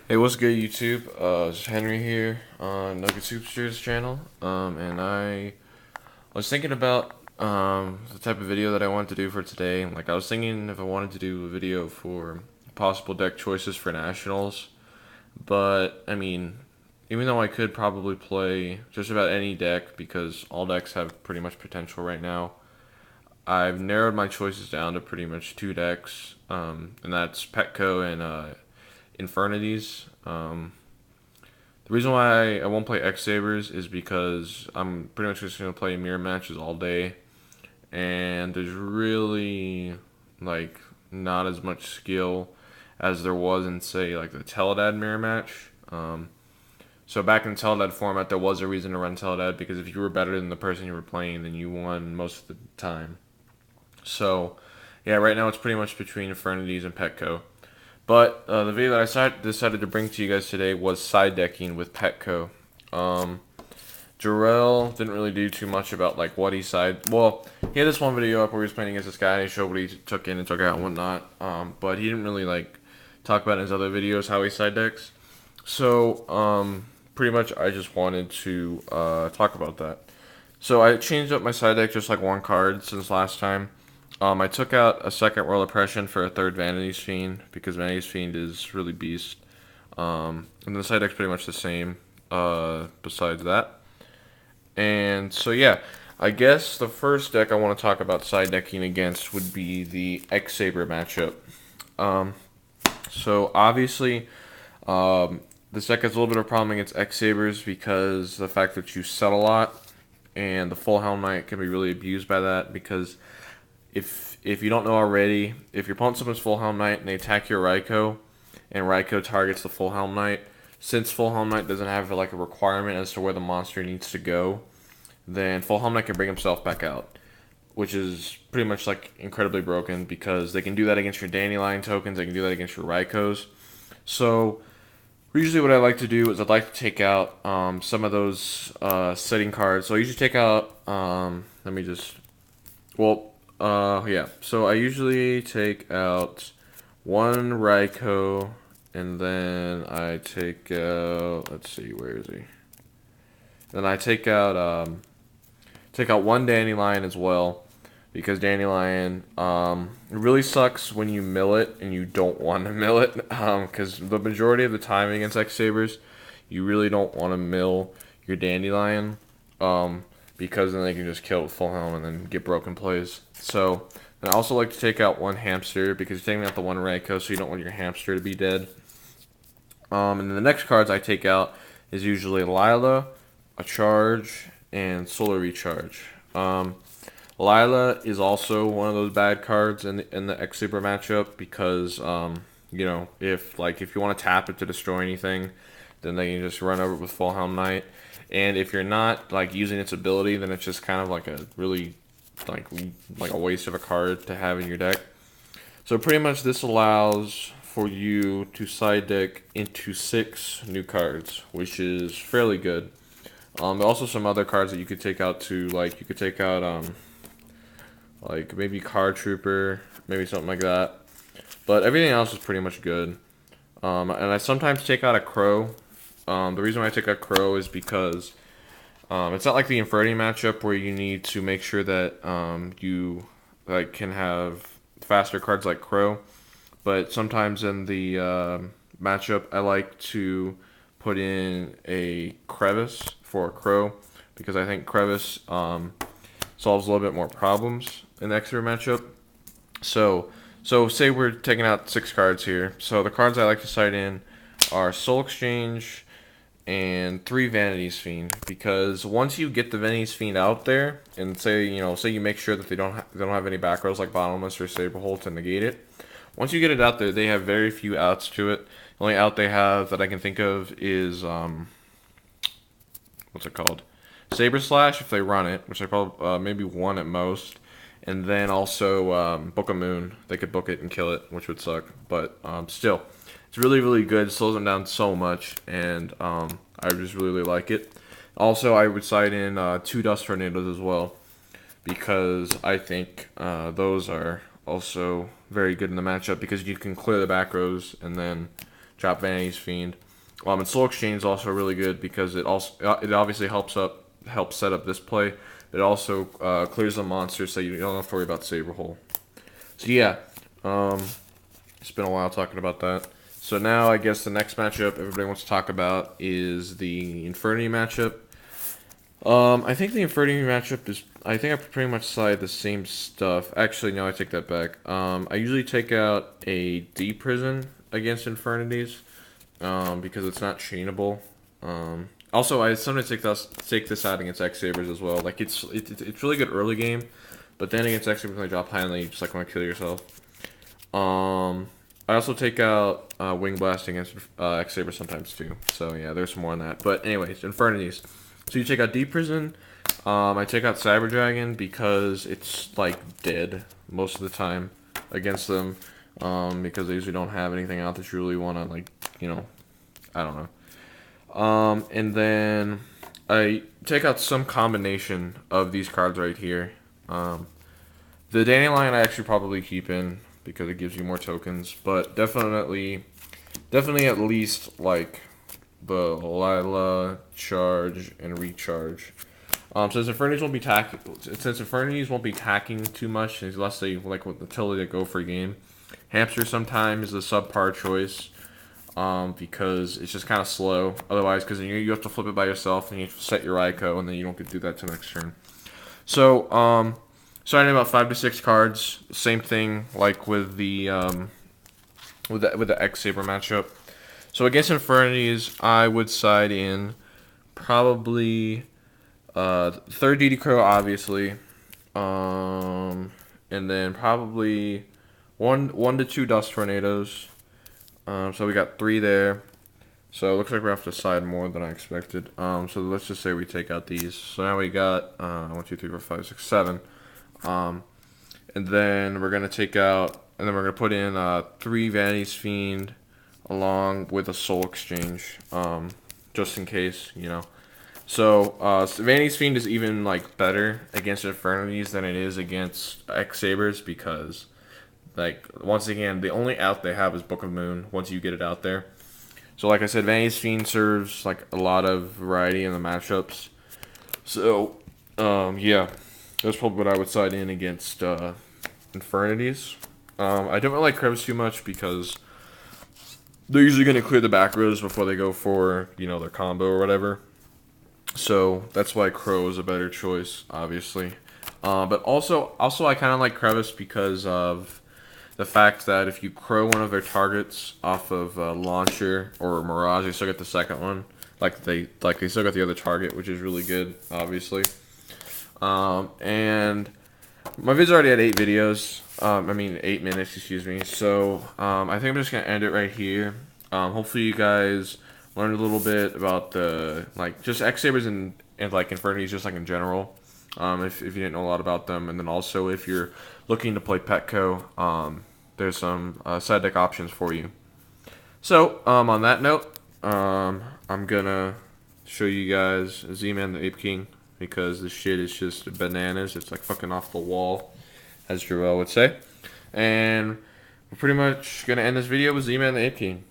Hey, what's good, YouTube? It's Henry here on NuggetsHoopster's channel. And I was thinking about the type of video that I wanted to do for today. Like, I was thinking if I wanted to do a video for possible deck choices for Nationals, but I mean, even though I could probably play just about any deck because all decks have pretty much potential right now, I've narrowed my choices down to pretty much two decks, and that's Petco and Infernities. The reason why I won't play X-Sabers is because I'm pretty much just going to play mirror matches all day, and there's really, like, not as much skill as there was in, say, like the Teledad mirror match. So back in Teledad format, there was a reason to run Teledad because if you were better than the person you were playing, then you won most of the time. So, yeah, right now it's pretty much between Infernities and Petco. But the video that I decided to bring to you guys today was side decking with Petco. Jarrell didn't really do too much about like what he side. Well, he had this one video up where he was playing against this guy and he showed what he took in and took out and whatnot. But he didn't really like talk about in his other videos how he side decks. So pretty much I just wanted to talk about that. So I changed up my side deck just like one card since last time. I took out a second Royal Oppression for a third Vanity's Fiend because Vanity's Fiend is really beast. And the side deck's pretty much the same besides that. And so yeah, I guess the first deck I want to talk about side decking against would be the X-Saber matchup. So obviously, this deck has a little bit of a problem against X-Sabers because the fact that you set a lot, and the full Helm Knight can be really abused by that because if you don't know already, if your opponent summons full Helm Knight and they attack your Raikou, and Raikou targets the full Helm Knight, since full Helm Knight doesn't have like a requirement as to where the monster needs to go, then full Helm Knight can bring himself back out, which is pretty much like incredibly broken because they can do that against your Dandelion tokens, they can do that against your Raikous. So usually what I like to do is I'd like to take out some of those setting cards. So I usually take out, yeah. So I usually take out one Raikou, and then I take out, let's see, where is he? Then I take out one Dandelion as well, because Dandelion, it really sucks when you mill it and you don't want to mill it, because the majority of the time against X-Sabers, you really don't want to mill your Dandelion, because then they can just kill it with full helm and then get broken plays. So, and I also like to take out one Hamster, because you're taking out the one Raikou, so you don't want your Hamster to be dead. And then the next cards I take out is usually Lila, a Charge, and Solar Recharge. Lila is also one of those bad cards in the X-Saber matchup because you know, if you want to tap it to destroy anything, then they can just run over it with full Helm Knight. And if you're not like using its ability, then it's just kind of like a really like a waste of a card to have in your deck. So pretty much this allows for you to side deck into 6 new cards, which is fairly good. There are also some other cards that you could take out too, like you could take out like maybe Card Trooper, maybe something like that. But everything else is pretty much good. And I sometimes take out a Crow. The reason why I take out Crow is because it's not like the Inferni matchup where you need to make sure that you like can have faster cards like Crow. But sometimes in the matchup, I like to put in a Crevice for a Crow because I think Crevice solves a little bit more problems in the X-Saber matchup. So say we're taking out 6 cards here. So the cards I like to side in are Soul Exchange and 3 Vanity's Fiend, because once you get the Vanity's Fiend out there, and say you make sure that they don't have any back rows like Bottomless or Saberhole to negate it. Once you get it out there, they have very few outs to it. The only out they have that I can think of is what's it called? Saber Slash if they run it, which they probably maybe one at most. And then also Book of Moon. They could book it and kill it, which would suck. But still, it's really, really good. It slows them down so much, and I just really, really like it. Also, I would side in 2 Dust Tornadoes as well, because I think those are also very good in the matchup because you can clear the back rows and then drop Vanity's Fiend. And Soul Exchange is also really good because it obviously helps set up this play. But it also clears the monsters so you don't have to worry about Saber Hole. So yeah, it's been a while talking about that. So now I guess the next matchup everybody wants to talk about is the Infernity matchup. I think the Infernity matchup is, I think I pretty much side the same stuff. Actually, no, I take that back. I usually take out a D Prison against Infernities because it's not chainable. Also, I sometimes take this out against X-Sabers as well. Like it's really good early game, but then against X-Sabers when they drop high and you just like want to kill yourself. I also take out Wing Blast against X-Sabers sometimes too. So yeah, there's more on that. But anyways, Infernities. So you take out Deep Prison. I take out Cyber Dragon because it's like dead most of the time against them. Because they usually don't have anything out that you really want to like, I don't know. And then I take out some combination of these cards right here. The Dandelion I actually probably keep in because it gives you more tokens, but definitely at least like the Lila, Charge, and Recharge. Since Infernities won't be tacking too much, unless they like until they go for a game. Hamster sometimes is a subpar choice. Because it's just kind of slow. Otherwise, because you have to flip it by yourself, and you have to set your Ico, and then you don't get to do that till next turn. So, starting about 5 to 6 cards. Same thing like with the X-Saber matchup. So against Infernities, I would side in probably third DD Crow, obviously, and then probably one to 2 Dust Tornadoes. So we got 3 there. So it looks like we have to side more than I expected. So let's just say we take out these. So now we got 1, 2, 3, 4, 5, 6, 7. And then we're gonna take out, and then we're gonna put in 3 Vanity's Fiend along with a Soul Exchange, just in case, So Vanity's Fiend is even like better against Infernities than it is against X-Sabers because, like, once again, the only out they have is Book of Moon once you get it out there. So like I said, Vanity's Fiend serves like a lot of variety in the matchups. So, yeah, that's probably what I would side in against Infernities. I don't really like Krebs too much because they're usually going to clear the back rows before they go for, their combo or whatever. So that's why Crow is a better choice, obviously. But also I kind of like Crevice because of the fact that if you crow one of their targets off of Launcher or Mirage, they still get the second one. They still got the other target, which is really good, obviously. And my vid's already at 8 videos. 8 minutes, excuse me. So I think I'm just gonna end it right here. Hopefully you guys learned a little bit about the just X-Sabers and Infernities just in general. If you didn't know a lot about them, and then also if you're looking to play Petco, there's some side deck options for you. So on that note, I'm gonna show you guys Z-Man the Ape King because this shit is just bananas. It's like fucking off the wall, as Joel would say. And we're pretty much gonna end this video with Z-Man the Ape King.